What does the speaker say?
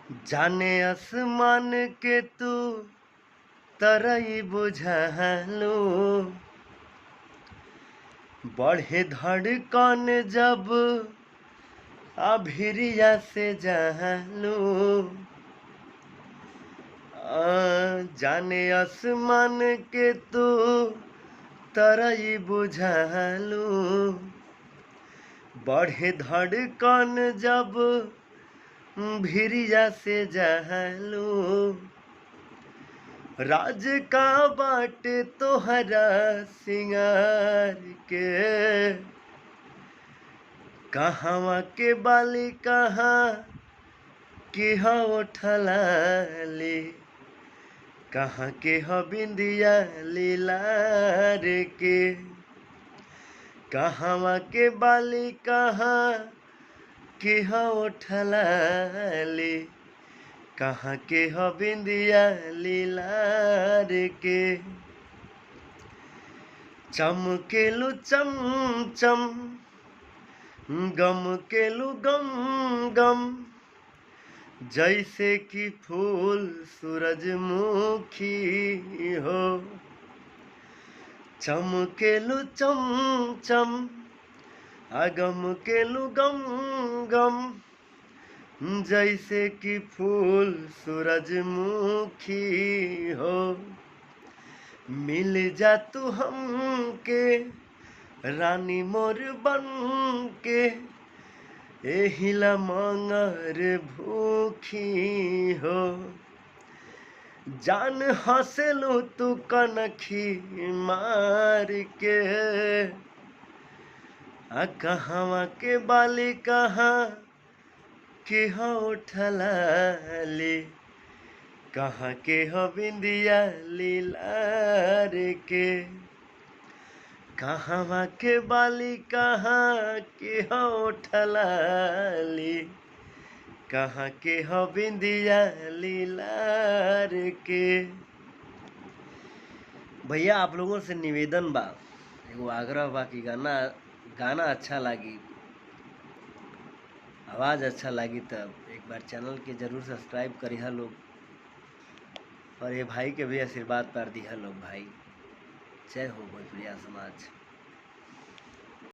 जाने आसमान के तू तरई बुझालू, बढ़े धड़कन जब अभिरिया से जालू। जाने आसमान के तू तरई बुझालू, बढ़े धड़कन जब भिरिया से जालू। राज का बाटे तोहरा सिंगार के, कहवा के बाली कहाँ के उठलाली, कहाँ के ह बिंदिया लीलार के। कहवा के बाली कहाँ के उठलाली, कहाँ के ह बिंदिया लीलार के। चमकेलु चम चम, गम केलु गम गम, जैसे कि फूल सूरजमुखी हो। चमकेलु चम चम, गम केलु गम गम, जैसे कि फूल सूरजमुखी हो। मिल जा तू हमके रानी मोर बन के, एहिला मंगर भूखी हो। जान हंसलू तू कनखी मार के, कहवा के बाली कहाँ के उठलाली, कहाँ के बिंदिया लीलार के। कहवा के बाली कहाँ के उठलाली, कहाँ के बिंदिया लीलार के। भैया आप लोगों से निवेदन बा, एगो आग्रह बा कि गाना अच्छा लागी, आवाज़ अच्छा लगी तब एक बार चैनल के जरूर सब्सक्राइब करिहा लोग, और ये भाई के भी आशीर्वाद पर दिहा लोग भाई। जय हो भोजपुरिया समाज।